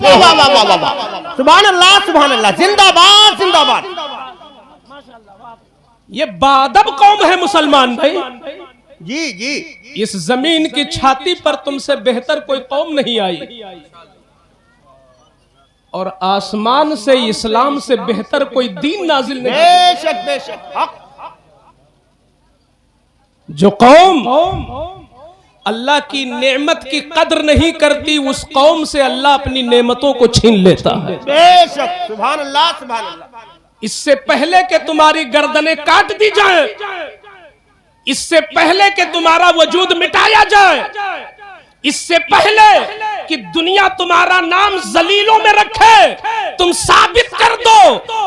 वाह वाह वाह वाह वाह, सुभान अल्लाह सुभान अल्लाह, जिंदाबाद जिंदाबाद। ये बादब कौम है मुसलमान भाई। जी जी, इस जमीन की छाती पर तुमसे बेहतर कोई कौम नहीं आई, और आसमान से इस्लाम से बेहतर कोई दीन नाजिल नहीं। बेशक बेशक, हक। जो कौम अल्लाह की नेमत की कद्र नहीं करती, उस कौम से अल्लाह अपनी नेमतों को छीन लेता है। बेशक, सुभान अल्लाह सुभान अल्लाह। इससे पहले कि तुम्हारी गर्दनें काट दी जाए, इससे पहले कि तुम्हारा वजूद मिटाया जाए, इससे पहले कि दुनिया तुम्हारा नाम जलीलों में रखे, तुम साबित कर दो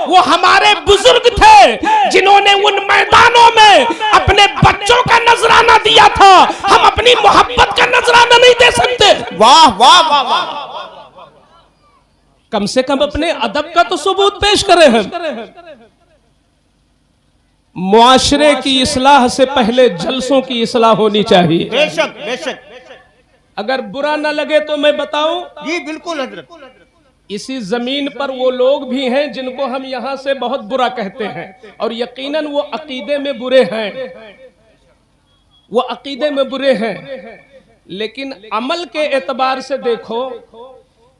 वो हमारे बुजुर्ग थे जिन्होंने उन मैदानों में अपने बच्चों का नजराना दिया था। हम अपनी मोहब्बत का नजराना नहीं दे सकते। वाह वाह वाह वाह, कम से कम अपने अदब का तो सबूत पेश करें हम। मुआशरे की इस्लाह से पहले जलसों की इस्लाह होनी चाहिए। बेशक बेशक। अगर बुरा न लगे तो मैं बताऊं, जी बिल्कुल हजरत। इसी जमीन पर वो लोग भी हैं जिनको हम यहां से बहुत बुरा कहते हैं, और यकीनन वो अकीदे में बुरे हैं, वो अकीदे में बुरे हैं, लेकिन अमल के एतबार से देखो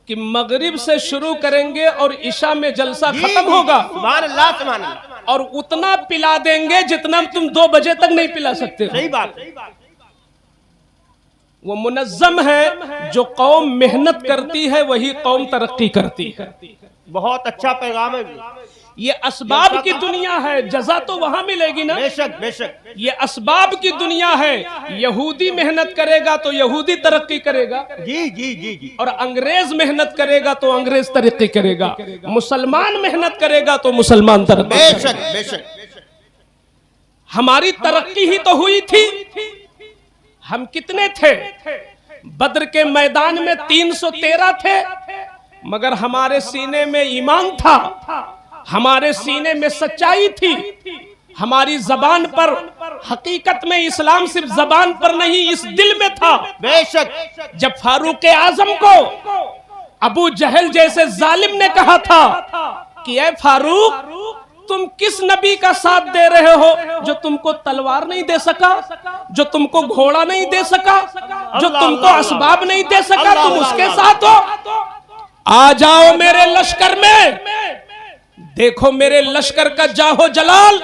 कि मगरिब से शुरू करेंगे और इशा में जलसा खत्म होगा, सुभान अल्लाह सुभान अल्लाह, और उतना पिला देंगे जितना तुम 2 बजे तक नहीं पिला सकते। सही बात। वो मुनज़्ज़म है। जो कौम मेहनत करती है वही कौम तरक्की करती है। बहुत अच्छा पैगाम है। ये असबाब की दुनिया है, जज़ा तो वहां मिलेगी ना। बेशक बेशक। ये असबाब की दुनिया है। यहूदी मेहनत करेगा तो यहूदी तरक्की करेगा, जी जी जी जी, और अंग्रेज मेहनत करेगा तो अंग्रेज तरक्की करेगा, मुसलमान मेहनत करेगा तो मुसलमान तरक्की। बेशक बेशक। हमारी तरक्की ही तो हुई थी। हम कितने थे? बद्र के मैदान में 313 थे, मगर हमारे सीने में ईमान था, हमारे सीने में सच्चाई थी, हमारी जबान पर, हकीकत में इस्लाम सिर्फ जबान पर नहीं इस दिल में था। बेशक। जब फारूक आजम को अबू जहल जैसे जालिम ने कहा था कि ऐ फारूक, तुम किस नबी का साथ दे रहे हो जो तुमको तलवार नहीं दे सका, जो तुमको घोड़ा नहीं दे सका, जो तुमको असबाब नहीं दे सका, तुम उसके साथ हो? आ जाओ मेरे लश्कर में, देखो मेरे लश्कर का जाहो जलाल।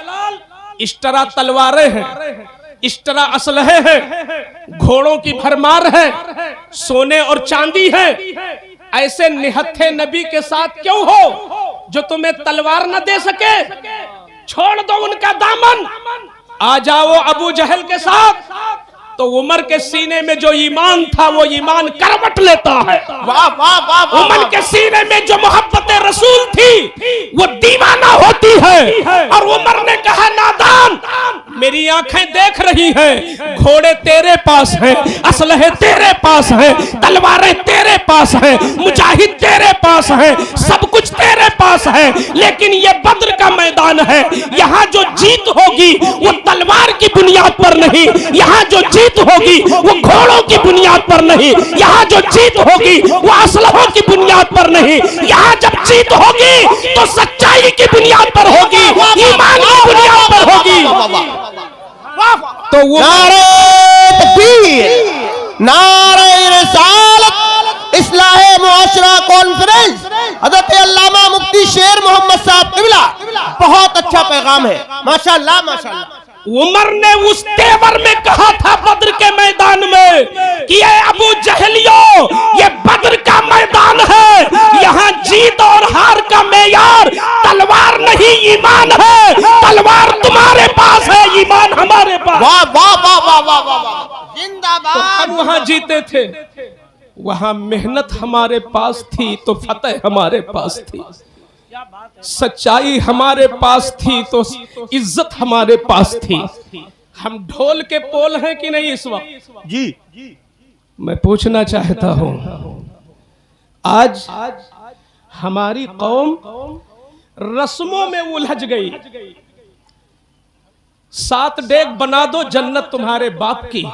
इस तरह तलवारें हैं, इस तरह असलहे हैं, घोड़ों की भरमार है, सोने और चांदी है। ऐसे निहत्थे नबी के साथ क्यों हो जो तुम्हें तलवार न दे सके? छोड़ दो उनका दामन, आ जाओ अबू जहल के साथ। तो उमर के सीने में जो ईमान था वो ईमान करवट लेता है। वाह वाह वाह। उमर के सीने में जो मोहब्बत रसूल थी वो दीवाना होती है। और उमर ने कहा, नादान, मेरी आंखें देख रही हैं, घोड़े तेरे पास हैं, असलहे तेरे पास हैं, तलवारें तेरे पास हैं, मुजाहिद तेरे पास हैं, सब कुछ तेरे पास है, लेकिन ये बद्र का मैदान है। यहाँ जो जीत होगी वो तलवार की बुनियाद पर नहीं, यहाँ जो जीत होगी वो घोड़ों की बुनियाद पर नहीं, यहाँ जो जीत होगी वो असलहों की बुनियाद पर नहीं, यहाँ जब जीत होगी तो सच्चाई की बुनियाद पर होगी, ईमान की बुनियाद पर होगी। तो वो नारे तकबीर, नारे रिसालत, इस्लाह मुआशरा कॉन्फ्रेंस, हज़रत अल्लामा मुफ्ती शेर मोहम्मद साहब क़िबला। बहुत अच्छा पैगाम है, माशाअल्लाह माशाअल्लाह। उमर ने उस तेवर में कहा था बद्र के मैदान में कि ये अबू जहलियो, ये बद्र का मैदान है, यहाँ जीत और हार का मेयार तलवार नहीं ईमान है। तलवार तुम्हारे पास है, ईमान हमारे पास। वाह वाह वाह वाह वाह वाह, जिंदाबाद। तो हम वहां जीते थे, वहां मेहनत हमारे पास थी तो फतेह हमारे पास थी, सच्चाई हमारे पास थी तो इज्जत हमारे पास थी। हम ढोल के पोल हैं कि नहीं इस वक्त? जी, मैं पूछना चाहता हूं, आज हमारी कौम रस्मों में उलझ गई। 7 डेग बना दो जन्नत तुम्हारे बाप की,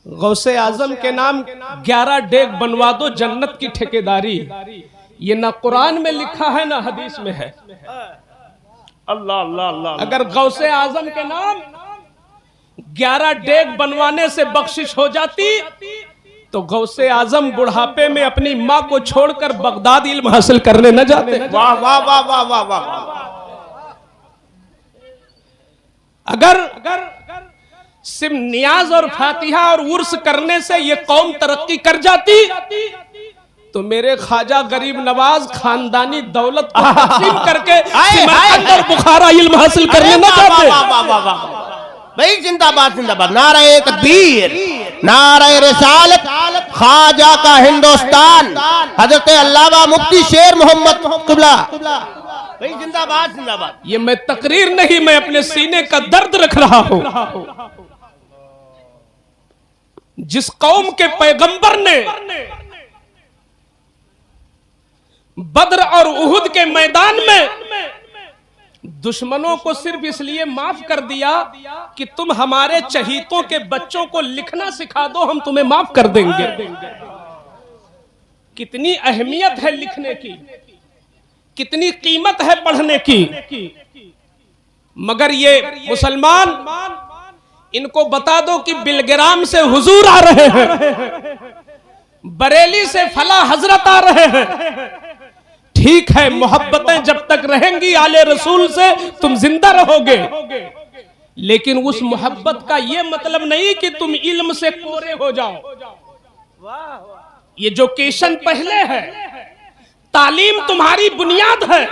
गौसे आजम के नाम 11 डेग बनवा दो, जन्नत की ठेकेदारी। ये ना कुरान में लिखा है ना हदीस में है। अल्लाह अल्लाह अल्लाह। अगर गौसे आजम के नाम 11 डेग बनवाने से बख्शिश हो जाती तो गौसे आजम बुढ़ापे में अपनी माँ को छोड़कर बगदाद इल्म हासिल करने न जाते। वाह वाह वाह वाह वाह वाह। अगर सिर्फ नियाज और फातिहा और उर्स करने से ये कौम तरक्की कर जाती तो मेरे ख्वाजा गरीब नवाज खानदानी दौलत को तकसीम करके समरकंद और बुखारा इल्म हासिल करने न जाते। भाई जिंदाबाद जिंदाबाद, नारे तकबीर, नारे रिसालत, ख्वाजा का हिंदुस्तान, हजरत अल्लामा मुफ्ती शेर मोहम्मद क़िबला। भाई जिंदाबाद जिंदाबाद। ये मैं तकरीर नहीं, मैं अपने सीने का दर्द रख रहा हूं। जिस कौम के पैगंबर ने बद्र और उहुद के मैदान में दुश्मनों को सिर्फ इसलिए माफ कर दिया कि तुम हमारे चहीतों के बच्चों को लिखना सिखा दो, हम तुम्हें माफ कर देंगे। कितनी अहमियत है लिखने की, कितनी कीमत है पढ़ने की। मगर ये मुसलमान, इनको बता दो कि बिलग्राम से हुजूर आ रहे हैं, बरेली से फला हजरत आ रहे हैं। ठीक है, मोहब्बतें जब तक रहेंगी आले रसूल से तुम जिंदा रहोगे, लेकिन उस मोहब्बत का यह मतलब नहीं कि तुम इल्म से कोरे हो जाओ। ये जो केशन पहले है, तालीम तुम्हारी बुनियाद है।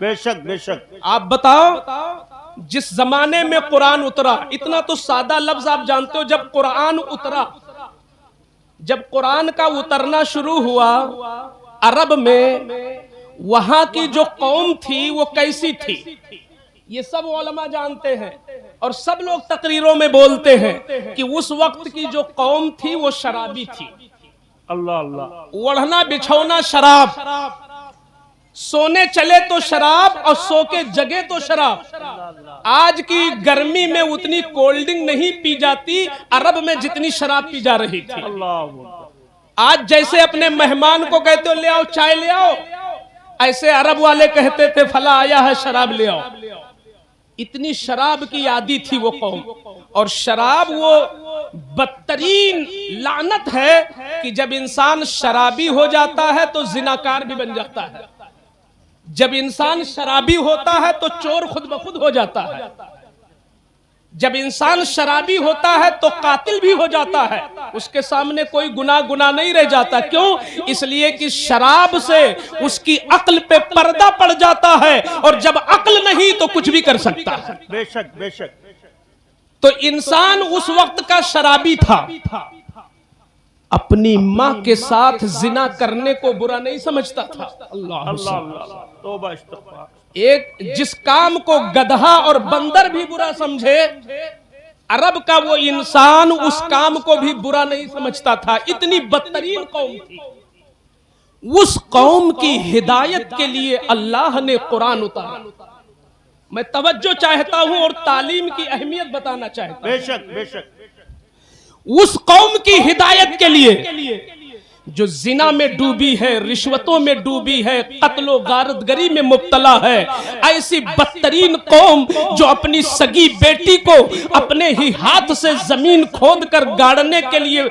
बेशक बेशक। आप बताओ, जिस जमाने में कुरान उतरा, इतना तो सादा लफ्ज आप जानते हो, जब कुरान उतरा, जब कुरान का उतरना शुरू हुआ अरब में, वहां की जो कौम थी वो कैसी थी, ये सब उलमा जानते हैं और सब लोग तकरीरों में बोलते हैं कि उस वक्त की जो कौम थी वो शराबी थी। अल्लाह अल्लाह। ओढ़ना बिछौना शराब, सोने चले तो शराब और सो के जगे तो शराब। आज की गर्मी में उतनी कोल्ड ड्रिंक नहीं पी जाती अरब में जितनी शराब पी जा रही थी। अल्लाह। आज जैसे अपने मेहमान को कहते हो ले आओ चाय ले आओ, ऐसे अरब वाले कहते थे फला आया है शराब ले आओ। इतनी शराब की आदी थी वो कौम। और शराब वो बदतरीन लानत है कि जब इंसान शराबी हो जाता है तो जिनाकार भी बन जाता है, जब इंसान शराबी होता है तो चोर खुद ब खुद हो जाता है, जब इंसान शराबी होता है तो कातिल भी हो जाता है, उसके सामने कोई गुनाह नहीं रह जाता। क्यों? इसलिए कि शराब से उसकी अक्ल पे पर्दा पड़ जाता है, और जब अक्ल नहीं तो कुछ भी कर सकता है। बेशक बेशक। तो इंसान उस वक्त का शराबी था, अपनी माँ के साथ जिना करने को बुरा नहीं समझता था। अल्लाह अल्लाह। तौबा इस्तग़फ़ार। एक जिस काम को गधा और बंदर भी बुरा समझे, अरब का वो इंसान उस काम को भी बुरा नहीं समझता था। इतनी बदतरीन कौम थी। उस कौम की हिदायत के लिए अल्लाह ने कुरान उतारा। मैं तवज्जो चाहता हूं और तालीम की अहमियत बताना चाहता हूं। बेशक बेशक। उस कौम की हिदायत के लिए जो जिना में डूबी है, रिश्वतों में डूबी है, कत्लो गारतगरी में मुब्तला है, ऐसी बदतरीन कौम जो अपनी सगी बेटी को अपने ही हाथ से जमीन खोद कर गाड़ने के लिए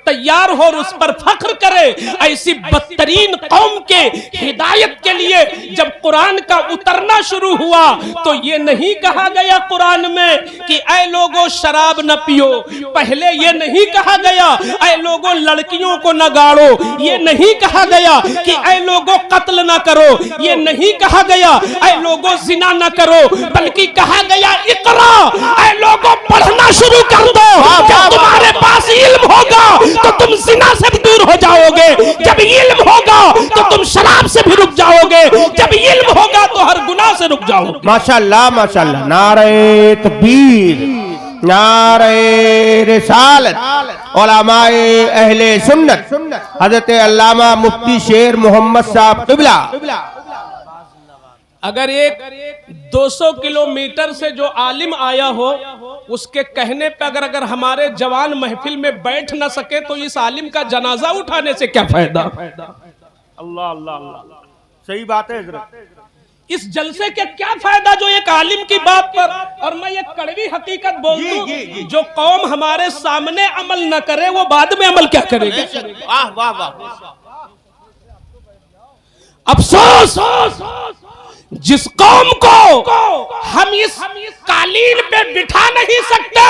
तैयार हो और उस पर फख्र करे, ऐसी बदतरीन कौम के हिदायत के लिए जब कुरान का उतरना शुरू हुआ तो ये नहीं कहा गया कुरान में कि ऐ लोगों शराब न पियो। पहले ये नहीं कहा गया ऐ लोगों लड़कियों को न गाड़ो। ये नहीं कहा गया कि ऐ लोगों कत्ल ना करो। ये नहीं कहा गया ऐ लोगों जिना ना करो, बल्कि कहा गया इकरा, ऐ लोगों पढ़ना शुरू कर दो। जब तुम्हारे पास इल्म होगा तो तुम जिना से भी दूर हो जाओगे, जब इल्म होगा तो तुम शराब से भी रुक जाओगे, जब इल्म होगा तो हर गुनाह से रुक जाओगे। माशाअल्लाह माशाअल्लाह। नारे तकबीर, नारे रिसालत, उलमाए अहले सुन्नत, हजरत अल्लामा मुफ्ती शेर मोहम्मद साहब क़िबला। अगर एक 200 किलोमीटर से जो आलिम आया हो, उसके कहने पर अगर हमारे जवान महफिल में बैठ न सके तो इस आलिम का जनाजा उठाने से क्या फायदा। अल्लाह अल्लाह अल्लाह, सही बात है हजरत। इस जलसे के क्या फायदा जो एक आलिम की बात पर। और मैं ये कड़वी हकीकत बोल दूं, जो कौम हमारे सामने अमल न करे वो बाद में अमल क्या करेगी। वाह वाह वाह। अफसोस जिस कौम को हम इस कालीन पे बिठा नहीं सकते,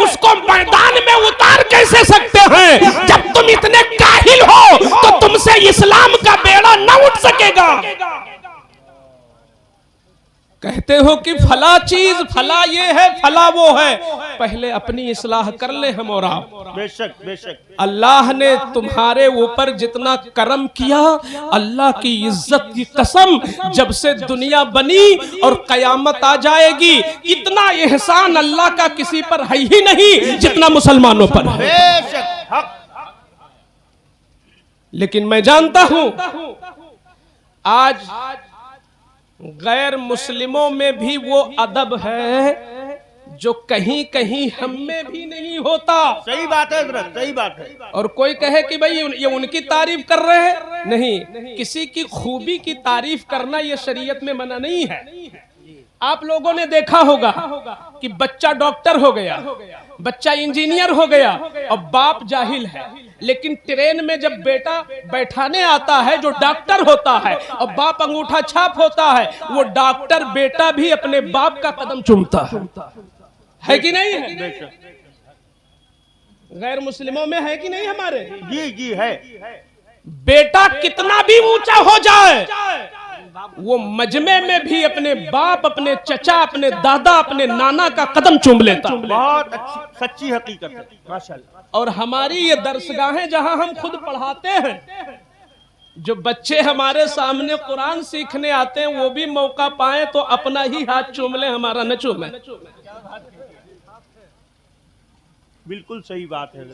उसको मैदान में उतार कैसे सकते हैं। जब तुम इतने काहिल हो तो तुमसे इस्लाम का बेड़ा न उठ सकेगा। कहते हो कि फला चीज, फला ये है, फला वो है, पहले अपनी इस्लाह कर ले हम और आप। बेशक बेशक। अल्लाह ने तुम्हारे ऊपर जितना करम किया, अल्लाह की इज्जत की कसम, जब से दुनिया बनी और कयामत आ जाएगी, इतना एहसान अल्लाह का किसी पर है ही नहीं जितना मुसलमानों पर है। बेशक हक। लेकिन मैं जानता हूं आज गैर मुस्लिमों में भी वो अदब है जो कहीं कहीं हम में भी नहीं होता। सही बात है हजरत, सही बात है। और कोई कहे कि भाई ये उनकी तारीफ कर रहे हैं, नहीं, किसी की खूबी की तारीफ करना ये शरीयत में मना नहीं है। आप लोगों ने देखा होगा कि बच्चा डॉक्टर हो गया, बच्चा इंजीनियर हो गया और बाप जाहिल है, लेकिन ट्रेन में जब बेटा बैठाने आता है जो डॉक्टर होता है और बाप अंगूठा छाप होता है, वो डॉक्टर बेटा भी अपने बाप का कदम चूमता है कि नहीं है। गैर मुस्लिमों में है कि नहीं हमारे। जी जी है। बेटा कितना भी ऊंचा हो जाए, वो मजमे में भी अपने बाप, अपने चचा, अपने दादा, अपने नाना का कदम चूम लेता। बहुत अच्छी सच्ची हकीकत है माशाल्लाह। और हमारी ये दरसगाहें जहां हम खुद पढ़ाते हैं, जो बच्चे हमारे सामने कुरान सीखने आते हैं वो भी मौका पाए तो अपना ही हाथ चूम ले, हमारा न चूमे। बिल्कुल सही बात है।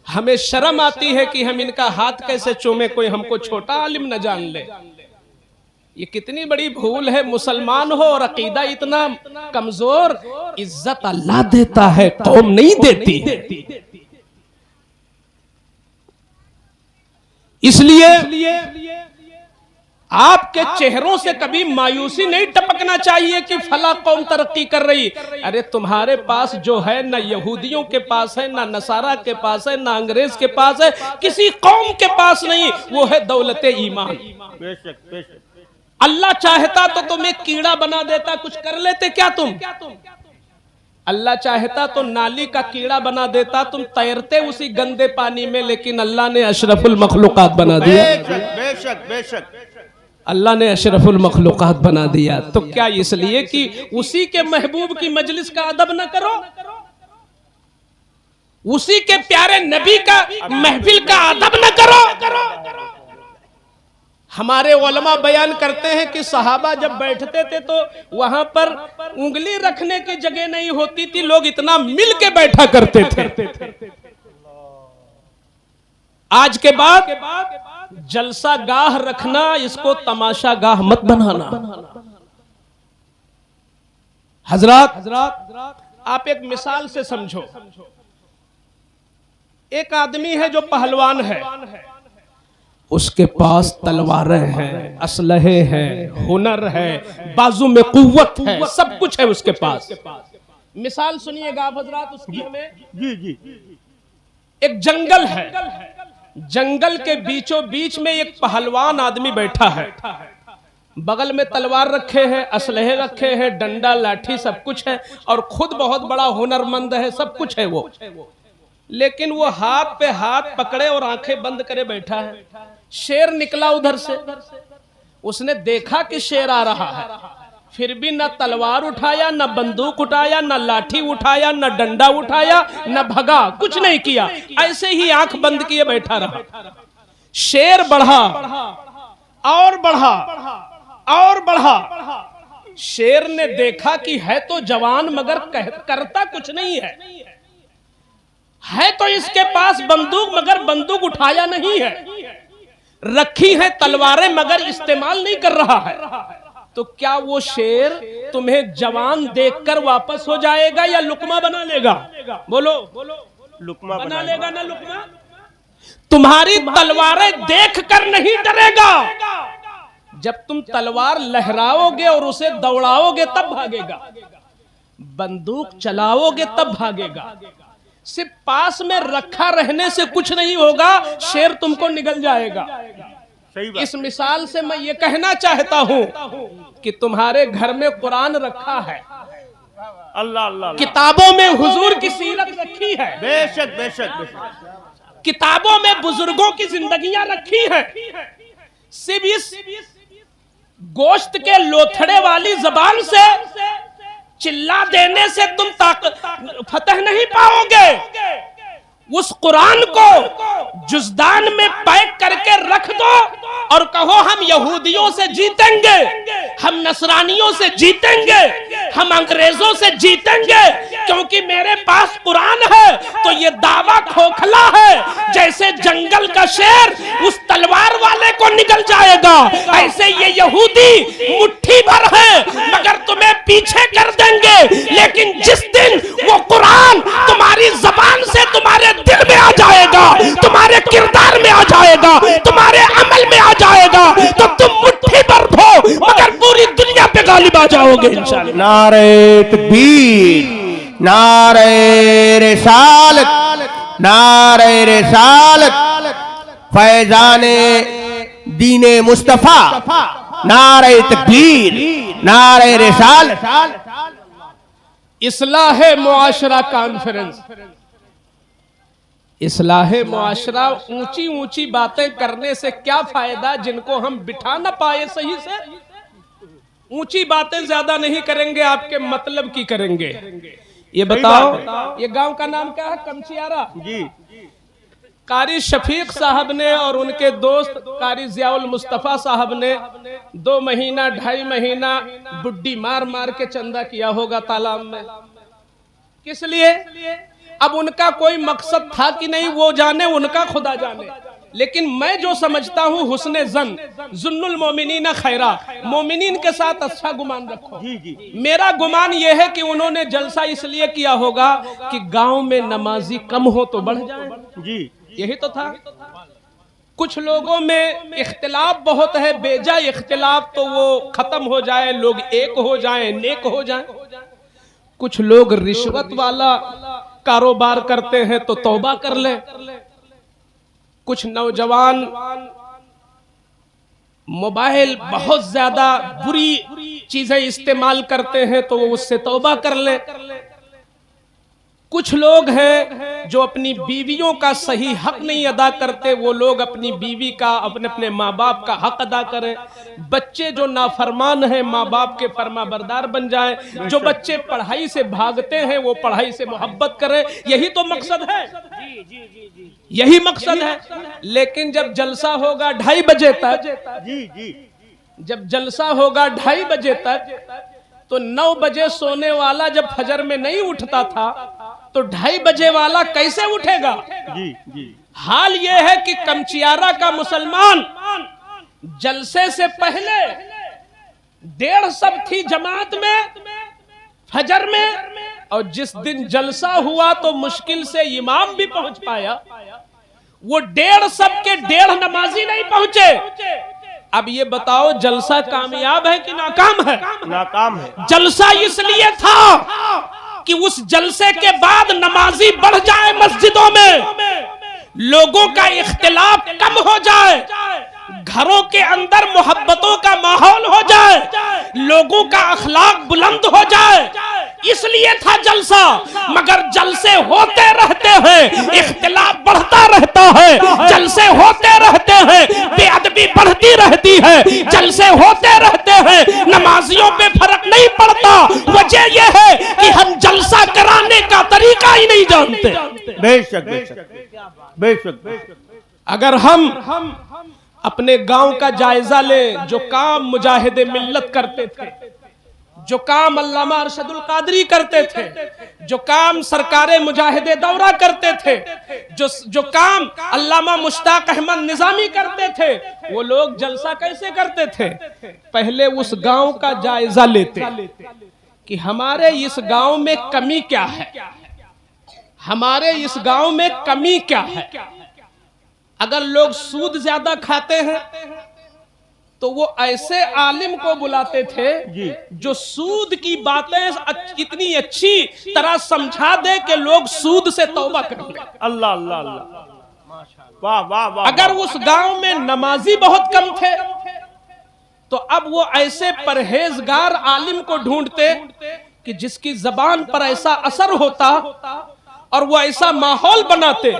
हमें शर्म आती है कि हम इनका हाथ कैसे चूमे, कोई हमको छोटा आलिम न जान ले। ये कितनी बड़ी भूल है। मुसलमान हो और अकीदा इतना कमजोर, इज्जत अल्लाह देता है, कौम नहीं देती। इसलिए आपके चेहरों से कभी मायूसी नहीं टपकना चाहिए कि फला कौम तरक्की कर रही। अरे तुम्हारे पास जो है ना यहूदियों के पास है, ना नसारा के पास है, ना अंग्रेज के पास है, किसी कौम के पास नहीं, वो है दौलत ईमान। बेशक बेशक। अल्लाह चाहता तो तुम्हें कीड़ा बना देता, कुछ कर लेते क्या तुम। अल्लाह चाहता तो नाली का कीड़ा बना देता, तुम तैरते उसी गंदे पानी में, लेकिन अल्लाह ने अशरफुल मखलूकात बना दिया। बेशक बेशक। अल्लाह ने अशरफुल मखलूकात बना दिया। तो क्या इसलिए कि उसी के महबूब की मजलिस का अदब न करो, उसी के प्यारे नबी का महफिल का अदब न करो। हमारे उलमा बयान करते हैं कि सहाबा जब बैठते थे तो वहां पर उंगली रखने की जगह नहीं होती थी, लोग इतना मिल के बैठा करते थे। आज के बाद जलसा गाह रखना, इसको तमाशा गाह मत बनाना। हजरात आप एक मिसाल से समझो। एक आदमी है जो पहलवान है, उसके पास तलवारें हैं, असलहे हैं, हुनर है, बाजू में कुव्वत है, सब कुछ है उसके पास। मिसाल सुनिएगा आप हजरात उसकी हमें। जी जी। एक जंगल है, जंगल के बीचों बीच में एक पहलवान आदमी बैठा है, बगल में तलवार रखे हैं, असलहे रखे हैं, डंडा लाठी सब कुछ है, और खुद बहुत बड़ा हुनरमंद है, सब कुछ है वो। लेकिन वो हाथ पे हाथ पकड़े और आंखें बंद करे बैठा है। शेर निकला उधर से, उसने देखा कि शेर आ रहा है, फिर भी न तलवार उठाया, न बंदूक उठाया, न लाठी उठाया, न डंडा उठाया, न भगा, कुछ नहीं किया, ऐसे ही आंख बंद किए बैठा रहा। शेर बढ़ा और बढ़ा और बढ़ा। शेर ने देखा कि है तो जवान मगर करता कुछ नहीं है तो इसके पास बंदूक मगर बंदूक उठाया नहीं है, रखी है तलवारें मगर इस्तेमाल नहीं कर रहा है। तो क्या वो शेर तुम्हें जवान देखकर वापस हो जाएगा या लुकमा बना लेगा? बोलो लुकमा बना लेगा ना लुकमा? तुम्हारी तलवारें देखकर नहीं डरेगा, जब तुम तलवार लहराओगे और उसे दौड़ाओगे तब भागेगा, बंदूक चलाओगे तब भागेगा। सिर्फ पास में रखा रहने से कुछ नहीं होगा, शेर तुमको निगल जाएगा। सही बात। इस मिसाल से मैं ये कहना चाहता हूं कि तुम्हारे घर में कुरान रखा है, अल्लाह अल्लाह, किताबों में हुजूर की सीरत रखी है, बेशक बेशक बेशक, किताबों में बुजुर्गों की जिंदगियां रखी हैं। सिर्फ इस गोश्त के लोथड़े वाली जबान से चिल्ला देने से तुम फतह नहीं पाओगे। उस कुरान को जुज़दान में पैक करके रख दो और कहो हम यहूदियों से जीतेंगे, हम नसरानियों से जीतेंगे, हम अंग्रेजों से जीतेंगे, क्योंकि मेरे पास कुरान है। तो ये दावा खोखला है। जैसे जंगल का शेर उस तलवार वाले को निगल जाएगा, ऐसे ये यहूदी मुट्ठी भर है मगर तुम्हें पीछे कर देंगे। लेकिन जिस दिन वो कुरान तुम्हारी जबान से तुम्हारे दिल में आ जाएगा, तुम्हारे किरदार में आ जाएगा, तुम्हारे अमल में आ जाएगा, तो तुम मुट्ठी भर हो मगर पूरी दुनिया पे गालिब आ जाओगे इंशाअल्लाह। नारे तकबीर, नारे रिसालत, नारे रिसालत, फैजाने दीने मुस्तफा, नारे तकबीर, नारे रिसालत। इस्लाह मुआशरा कॉन्फ्रेंस, इस्लाह मुआशरा, ऊंची ऊंची बातें करने से क्या फायदा जिनको हम बिठा ना पाए सही से। ऊंची बातें ज्यादा नहीं करेंगे, आपके मतलब की करेंगे। ये बताओ ये गांव का नाम क्या है? कमचियारा जी। कारी शफीक साहब ने और उनके दोस्त कारी जियाउल मुस्तफा साहब ने 2 महीना 2.5 महीना बुड्डी मार मार के चंदा किया होगा तालाब में। किस लिए? अब उनका कोई मकसद था कि नहीं वो जाने, उनका खुदा जाने। लेकिन मैं जो समझता हूँ हुस्ने जन, जुन्नुल मोमिनीन खैरा, मोमिनीन के साथ अच्छा गुमान रखो। जी जी। मेरा गुमान यह है कि उन्होंने जलसा इसलिए किया होगा कि गांव में नमाजी कम हो तो बढ़ जाए। जी, यही तो था। कुछ लोगों में इख्तिलाफ बहुत है, बेजा इख्तिलाफ तो वो खत्म हो जाए, लोग एक हो जाएं, नेक हो जाएं। कुछ लोग रिश्वत वाला कारोबार करते हैं तो तौबा कर ले। कुछ नौजवान मोबाइल बहुत ज्यादा बुरी चीजें इस्तेमाल करते हैं तो वो उससे तौबा कर ले। कुछ लोग हैं जो अपनी बीवियों का सही हक नहीं अदा करते, वो लोग अपनी बीवी का, अपने अपने माँ बाप का हक अदा करें। बच्चे जो नाफरमान हैं माँ बाप के फरमाबरदार बन जाएं। जो बच्चे पढ़ाई से भागते हैं वो पढ़ाई से मोहब्बत करें। यही तो मकसद है, यही मकसद है। लेकिन जब जलसा होगा 2:30 बजे तक, जी जी, जब जलसा होगा 2:30 बजे तक, तो 9 बजे सोने वाला जब फजर में नहीं उठता था तो 2:30 बजे वाला कैसे उठेगा? जी जी। हाल यह है कि कमचियारा का मुसलमान जलसे से पहले 1:30 सब थी जमात में फजर में, और जिस दिन जलसा हुआ तो मुश्किल से इमाम भी पहुंच पाया, वो 1:30 सब के 1:30 नमाजी नहीं पहुंचे। अब ये बताओ जलसा कामयाब है कि नाकाम है? नाकाम है। जलसा इसलिए था कि उस जलसे के बाद नमाजी बढ़ जाए मस्जिदों में, लोगों का इख्तिलाफ कम हो जाए, घरों के अंदर मोहब्बतों का माहौल हो जाए, लोगों का अखलाक बुलंद हो जाए, इसलिए था जलसा। मगर जलसे होते रहते हैं, इख्तिलाफ बढ़ता रहता है, जलसे होते रहते हैं, बेअदबी बढ़ती रहती है, जलसे होते रहते हैं, नमाजियों पे फर्क नहीं पड़ता। वजह यह है कि हम जलसा कराने का तरीका ही नहीं जानते। बेशक बेशक बेशक। अगर हम अपने गांव का जायजा लें, जो काम मुजाहिदे मिल्लत करते थे, जो काम अल्लामा अरशदुल कादरी करते थे, जो काम सरकारे मुजाहिदे दौरा करते थे, जो काम अल्लामा मुश्ताक अहमद निजामी करते थे, वो लोग जलसा कैसे करते थे? पहले उस गांव का जायजा लेते कि हमारे इस गांव में कमी क्या है, हमारे इस गांव में कमी क्या है। अगर लोग सूद ज्यादा खाते हैं तो वो ऐसे आलिम को बुलाते थे जो सूद की बातें इतनी अच्छी तरह समझा दे कि लोग सूद से तौबा कर ले। अल्लाह अल्लाह अल्लाह, वाह वाह वाह। अगर उस गांव में नमाजी बहुत कम थे तो अब वो ऐसे परहेजगार आलिम को ढूंढते कि जिसकी जबान पर ऐसा असर होता और वो ऐसा माहौल बनाते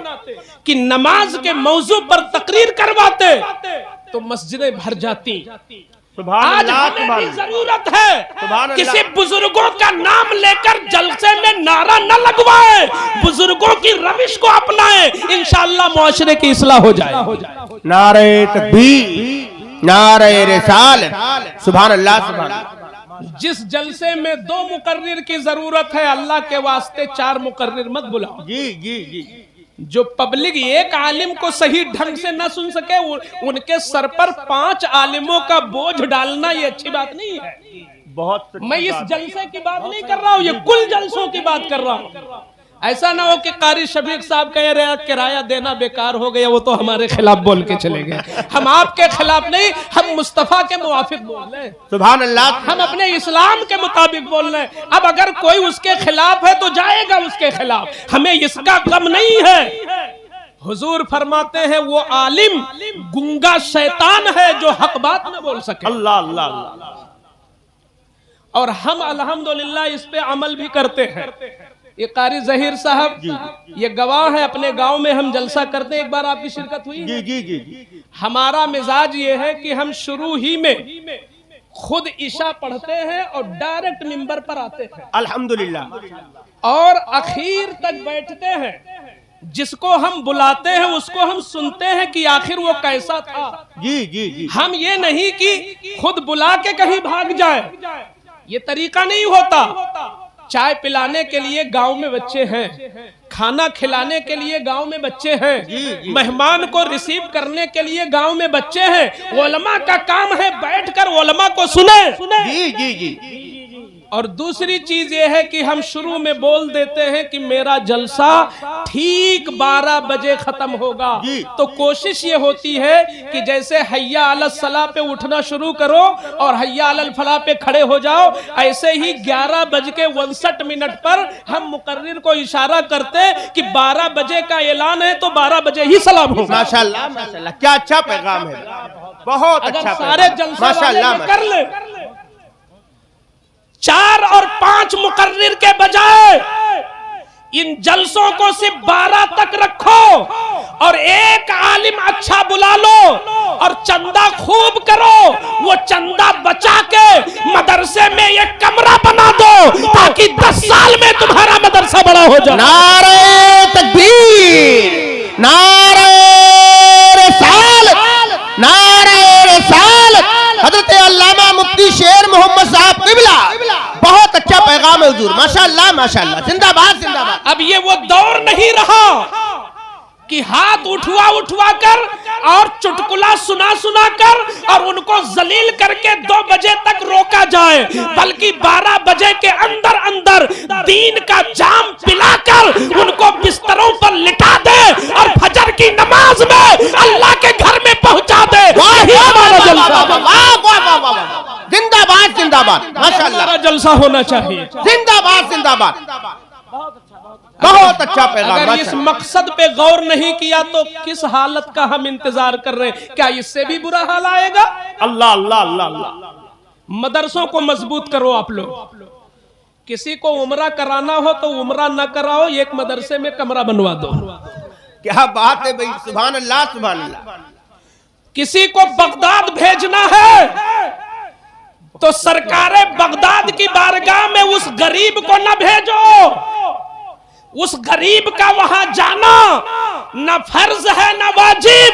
कि नमाज के मौजू पर तकरीर करवाते तो मस्जिदें भर जाती। आज हमें भी जरूरत है किसी बुजुर्गों का नाम लेकर जलसे में नारा न लगवाए, बुजुर्गों की रविश को अपनाए, इंशाअल्लाह मुआशरे की इस्लाह हो जाए। नारे तकबीर, नारे रिसालत, सुभान अल्लाह सुभान अल्लाह। जिस जलसे में 2 मुकर्रिर की जरूरत है, अल्लाह के वास्ते 4 मुकर्रिर मत बुलाओ। जी जी जी। जो पब्लिक एक आलिम को सही ढंग से न सुन सके, उनके सर पर 5 आलिमों का बोझ डालना ये अच्छी बात नहीं है। बहुत मैं इस जलसे की बात नहीं कर रहा हूँ, ये कुल जलसों की बात कर रहा हूँ। ऐसा ना हो कि कारी शफीक साहब कह रहे हैं किराया देना बेकार हो गया, वो तो हमारे खिलाफ बोल के चले गए। हम आपके खिलाफ नहीं, हम मुस्तफा के मुवाफिक बोल रहे हैं, सुभान अल्लाह। हम अपने इस्लाम के मुताबिक बोल रहे हैं। अब अगर कोई उसके खिलाफ है तो जाएगा उसके खिलाफ, हमें इसका गम नहीं है। हुजूर फरमाते हैं वो आलिम गुंगा शैतान है जो हक बात न बोल सके। अल्लाह अल्लाह अल्लाह। और हम अल्हम्दुलिल्लाह इस पे अमल भी करते हैं। ये कारी जहीर साहब ये गवाह है, अपने गांव में हम जलसा करते हैं, एक बार आपकी शिरकत हुई जी जी जी जी। हमारा मिजाज ये है कि हम शुरू ही में खुद इशा पढ़ते हैं और डायरेक्ट मिंबर पर आते हैं अल्हम्दुलिल्लाह, और आखिर तक बैठते हैं। जिसको हम बुलाते हैं उसको हम सुनते हैं कि आखिर वो कैसा था। जी जी जी। हम ये नहीं कि खुद बुला के कहीं भाग जाए, ये तरीका नहीं होता। चाय पिलाने के लिए गांव में बच्चे हैं, खाना खिलाने के लिए गांव में बच्चे हैं, मेहमान को रिसीव करने के लिए गांव में बच्चे हैं। उलमा का काम है बैठकर उलमा को सुने। जी जी जी। और दूसरी चीज ये है कि हम शुरू में बोल देते हैं कि मेरा जलसा ठीक 12 बजे खत्म होगा, तो कोशिश ये होती है कि जैसे हय्या अलल सलाह पे उठना शुरू करो और हय्या अलल फलाह पे खड़े हो जाओ, ऐसे ही 11:59 पर हम मुकर्रिर को इशारा करते कि 12 बजे का ऐलान है तो 12 बजे ही सलाम होगा। माशाअल्लाह माशाअल्लाह, क्या अच्छा पैगाम है, बहुत अगर अच्छा सारे जलसा वाले कर ले, 4 और 5 मुकर्रिर के बजाय इन जलसों को सिर्फ 12 तक रखो और एक आलिम अच्छा बुला लो और चंदा खूब करो। वो चंदा बचा के मदरसे में एक कमरा बना दो ताकि 10 साल में तुम्हारा मदरसा बड़ा हो जाए। नारे तकबीर, नारे रिसालत, नारे रिसालत। हजरत अल्लामा मुफ्ती शेर मोहम्मद साहब किबला, बहुत अच्छा पैगाम है हुजूर, माशाअल्लाह माशाअल्लाह, जिंदाबाद जिंदाबाद। अब ये वो दौर नहीं रहा कि हाथ उठवा कर और चुटकुला सुना कर और उनको जलील करके 2 बजे तक रोका जाए, बल्कि 12 बजे के अंदर दीन का जाम पिलाकर उनको बिस्तरों पर लिटा दे और फजर की नमाज में अल्लाह के घर में पहुंचा दे। यही हमारा जलसा, जिंदाबाद जिंदाबाद, माशाअल्लाह जलसा होना चाहिए। जिंदाबाद जिंदाबाद, बहुत अच्छा पैगाम। अगर इस मकसद पे गौर नहीं किया तो किस हालत का हम इंतजार कर रहे हैं? क्या इससे भी बुरा हाल आएगा? अल्लाह अल्लाह अल्लाह अल्लाह। मदरसों को मजबूत करो आप लोग। किसी को उमरा कराना हो तो उमरा ना कराओ, एक मदरसे में कमरा बनवा दो। क्या बात है भाई, सुभान अल्लाह सुभान अल्लाह। किसी को बगदाद भेजना है तो सरकारे बगदाद की बारगाह में उस गरीब को न भेजो। उस गरीब का वहां जाना न फर्ज है न वाजिब,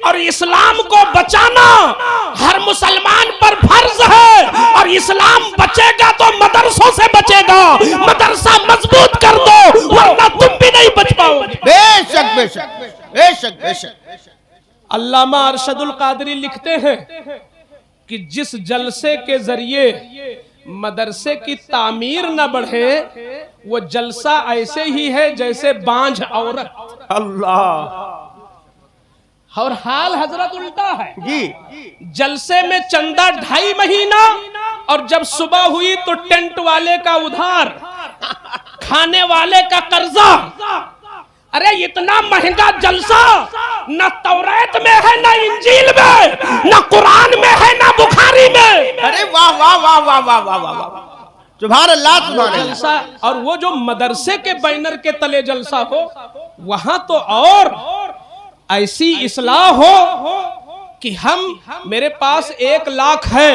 और इस्लाम को बचाना हर मुसलमान पर फर्ज है, और इस्लाम बचेगा तो बेशक बेशक बेशक बेशक। अल्लामा अरशदुल कादरी लिखते हैं कि जिस जलसे के जरिए मदरसे की तामीर न बढ़े, वो जलसा ऐसे ही है जैसे बांझ औरत। अल्लाह। और हाल हजरत उल्टा है जी। जलसे में चंदा 2.5 महीना, और जब सुबह हुई तो टेंट वाले का उधार, खाने वाले का कर्जा। अरे इतना महंगा जलसा न तौरात में है, न इंजील में, न कुरान में है, न बुखारी में। अरे वाह वाह वाह वाह वाह वाह वाह वाह, सुभान अल्लाह सुभान अल्लाह। जलसा, और वो जो मदरसे के बैनर के तले जलसा हो, वहां तो और ऐसी इस्लाह हो कि मेरे पास 1 लाख है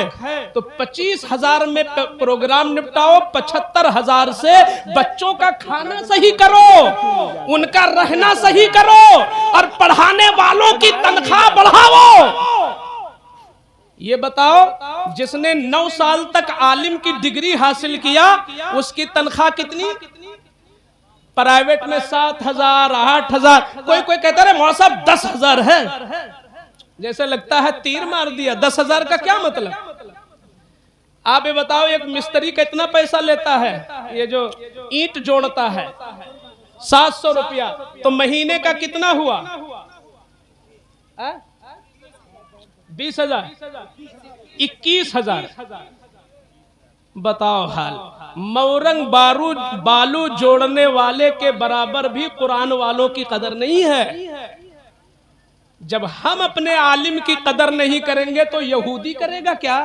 तो 25,000 में प्रोग्राम निपटाओ, 75,000 से बच्चों का खाना सही करो, उनका रहना सही करो, और पढ़ाने वालों की तनख्वाह बढ़ाओ। ये बताओ, जिसने 9 साल तक आलिम की डिग्री हासिल किया, उसकी तनख्वाह कितनी? प्राइवेट में 7,000, 8,000, कोई कहता है मौलाना साहब 10,000 है, जैसे लगता है तीर मार दिया। 10,000 का क्या मतलब? आप ये बताओ, एक मिस्त्री कितना पैसा लेता है? ये जो ईंट जोड़ता है 700 रुपया, तो महीने का कितना हुआ? 20,000, 21,000। बताओ हाल। मौरंग बालू जोड़ने वाले के बराबर भी कुरान वालों की कदर नहीं है। जब हम अपने आलिम की कदर नहीं करेंगे तो यहूदी करेगा क्या?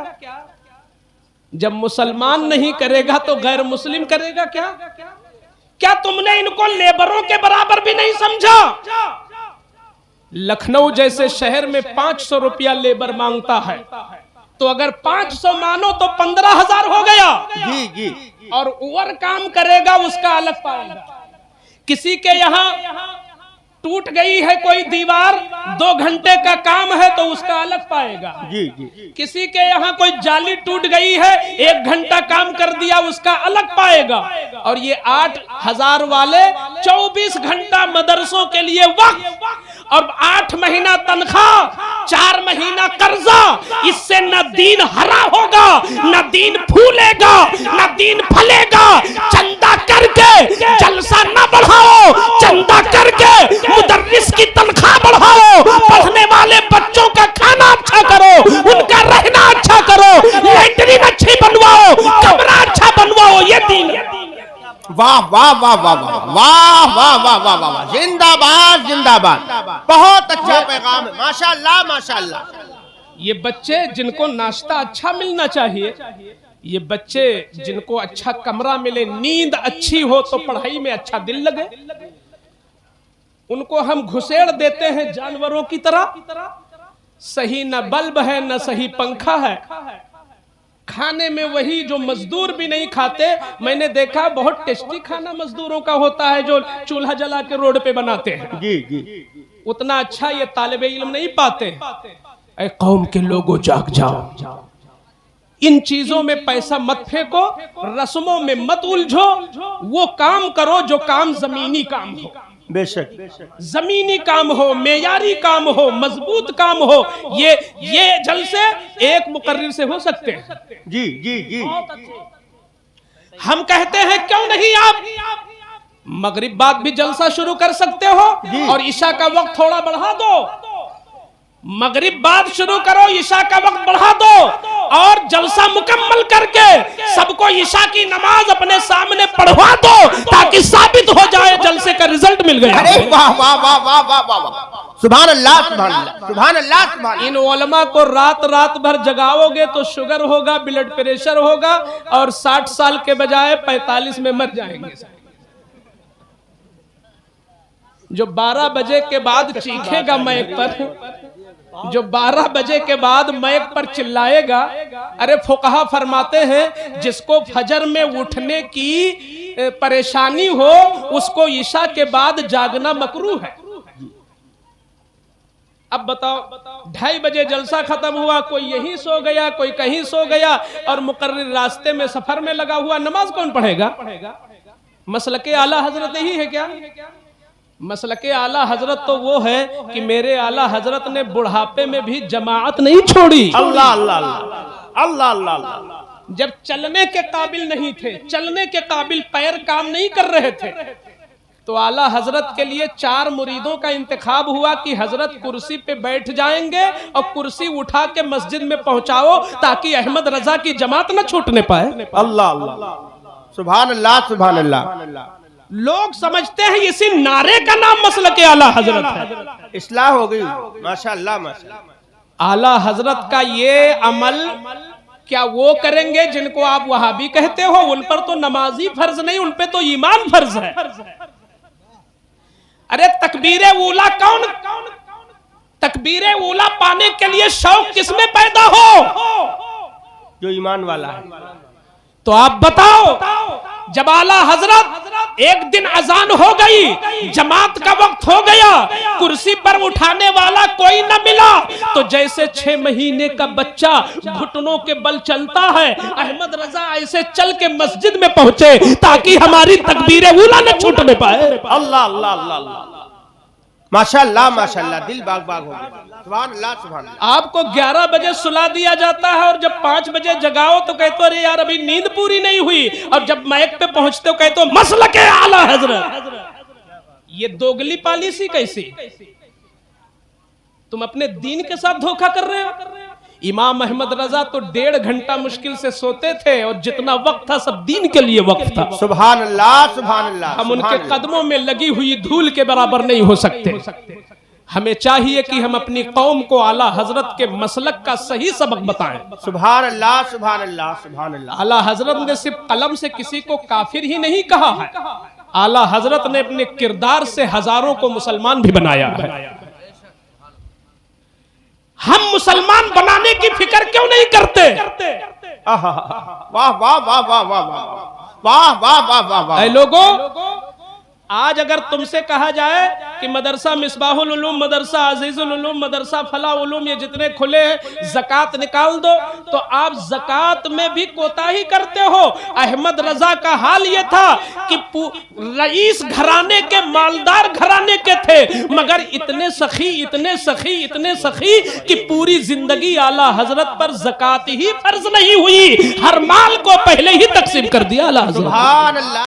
जब मुसलमान नहीं करेगा तो गैर मुस्लिम करेगा क्या? क्या तुमने इनको लेबरों के बराबर भी नहीं समझा? लखनऊ जैसे शहर में 500 रुपया लेबर मांगता है, तो अगर 500 मानो तो 15,000 हो गया। जी जी। और ओवर काम करेगा उसका अलग पाएगा। किसी के यहाँ टूट गई है कोई दीवार, 2 घंटे का काम है तो उसका अलग पाएगा। जी जी। किसी के यहाँ कोई जाली टूट गई है, 1 घंटा काम कर दिया, उसका अलग पाएगा। और ये 8,000 वाले 24 घंटा मदरसों के लिए वक्त, और 8 महीना तनख्वाह, 4 महीना कर्जा। इससे न दीन हरा होगा, न दीन फूलेगा, न दीन फलेगा। चंदा करके जलसा न बढ़ाओ, चंदा करके मुदर्रिस की तनख्वाह बढ़ाओ, पढ़ने वाले बच्चों का खाना अच्छा करो, उनका रहना अच्छा करो, लैट्रिन अच्छी बनवाओ, कमरा अच्छा बनवाओ। ये दीन है। वाह वाह वाह वाह वाह वाह वाह वाह वाह वाह वाह, जिंदाबाद जिंदाबाद। बहुत अच्छा पैगाम है, माशाअल्लाह माशाअल्लाह। ये बच्चे जिनको नाश्ता अच्छा मिलना चाहिए, ये बच्चे जिनको अच्छा कमरा मिले, नींद अच्छी हो तो पढ़ाई में अच्छा दिल लगे, उनको हम घुसेड़ देते हैं जानवरों की तरह। सही न बल्ब है, न सही पंखा है। खाने में वही जो मजदूर भी नहीं खाते। मैंने देखा बहुत टेस्टी खाना मजदूरों का होता है जो चूल्हा जला के रोड पे बनाते हैं। जी जी। उतना अच्छा ये तालिबे इल्म नहीं पाते। ऐ कौम के लोगों, जाग जाओ, इन चीजों में पैसा मत फेंको, रस्मों में मत उलझो। वो काम करो जो काम जमीनी काम हो। बेशक। जमीनी काम हो, मेयारी काम हो, मजबूत काम हो। ये जलसे एक मुकर्रिर से हो सकते हैं। जी जी जी। हम कहते हैं क्यों नहीं आप मगरिब बाद भी जलसा शुरू कर सकते हो, और ईशा का वक्त थोड़ा बढ़ा दो। मगरिब बाद शुरू करो, ईशा का वक्त बढ़ा दो, और जलसा मुकम्मल करके सबको ईशा की नमाज अपने सामने पढ़वा दो, ताकि साबित हो जाए जलसे का रिजल्ट मिल गया। अरे वाह वाह वाह वाह वाह वाह वाह, सुभान अल्लाह सुभान अल्लाह सुभान अल्लाह सुभान। इन उलमा को रात भर जगाओगे तो शुगर होगा, ब्लड प्रेशर होगा, और 60 साल के बजाय 45 में मर जाएंगे। जो 12 बजे के बाद चीखेगा माइक पर, जो 12 बजे के बाद माइक पर चिल्लाएगा, अरे फुकहा फरमाते हैं जिसको फजर में उठने की परेशानी हो उसको ईशा के बाद जागना मकरूह है। अब बताओ, 2:30 बजे जलसा खत्म हुआ, कोई यहीं सो गया, कोई कहीं सो गया, और मुकर्रिर रास्ते में सफर में लगा हुआ, नमाज कौन पढ़ेगा? मसलके आला हजरत ही है क्या? मसलके आला हजरत तो वो है कि मेरे आला हजरत ने बुढ़ापे में भी जमात नहीं छोड़ी। अल्लाह अल्लाह अल्लाह अल्लाह अल्लाह अल्लाह। जब चलने के काबिल नहीं थे, चलने के काबिल पैर काम नहीं कर रहे थे, तो आला हजरत के लिए 4 मुरीदों का इंतखाब हुआ कि हजरत कुर्सी पे बैठ जाएंगे और कुर्सी उठा के मस्जिद में पहुंचाओ ताकि अहमद रजा की जमात न छूटने पाए। अल्लाह अल्लाह, सुभान अल्लाह सुभान अल्लाह। लोग समझते हैं इसी नारे का नाम मसलके आला हजरत है। इस्लाह हो गई, माशाअल्लाह माशाअल्लाह। आला हजरत का ये अमल क्या वो करेंगे जिनको आप वहाबी कहते हो? उन पर तो नमाजी फर्ज नहीं, उन पे तो ईमान फर्ज है। अरे तकबीरे ऊला कौन, तकबीरे ऊला पाने के लिए शौक किसमें पैदा हो? जो ईमान वाला है। तो आप बताओ, जब आला हजरत एक दिन अजान हो गई, जमात का वक्त हो गया, कुर्सी पर उठाने वाला कोई न मिला, तो जैसे 6 महीने का बच्चा घुटनों के बल चलता है, अहमद रजा ऐसे चल के मस्जिद में पहुंचे ताकि हमारी तकबीरे ऊला न छूटने पाए। अल्लाह अल्लाह अल्लाह अल्लाह, माशाअल्लाह माशाअल्लाह, दिल बाग बाग हो गया। सुभान अल्लाह सुभान अल्लाह। आपको 11 बजे सुला दिया जाता है और जब 5 बजे जगाओ तो कहते हो अरे यार अभी नींद पूरी नहीं हुई, और जब माइक पे पहुंचते हो कहते हो मसलके आला हजरत। ये दोगली पॉलिसी कैसी? तुम अपने दीन के साथ धोखा कर रहे हो। इमाम अहमद रजा तो 1.5 घंटा मुश्किल से सोते थे और जितना वक्त था सब दीन के लिए वक्त था। सुभान अल्लाह सुभान अल्लाह। हम उनके कदमों में लगी हुई धूल के बराबर नहीं हो सकते। हमें चाहिए कि हम अपनी कौम को आला हजरत के मसलक का सही सबक बताएं। सुभान अल्लाह सुभान अल्लाह सुभान अल्लाह। आला हजरत ने सिर्फ कलम से किसी को काफिर ही नहीं कहा है, आला हजरत ने अपने किरदार से हजारों को मुसलमान भी बनाया है। हम मुसलमान बनाने की फिक्र क्यों नहीं करते? वाह वाह वाह वाह वाह वाह वाह वाह वाह वाह। लोगों, आज अगर तुमसे कहा जाए कि मदरसा मिसबाहुल उलूम, मदरसा अजीजुल उलूम, मदरसा फला उलूम, ये जितने खुले हैं ज़कात निकाल दो, तो आप ज़कात में भी कोताही करते हो। अहमद रजा का हाल ये था कि रईस घराने के, मालदार घराने के थे, मगर इतने सखी इतने सखी इतने सखी कि पूरी जिंदगी आला हजरत पर ज़कात ही फर्ज नहीं हुई, हर माल को पहले ही तकसीम कर दिया आला हजरत। सुभान अल्लाह।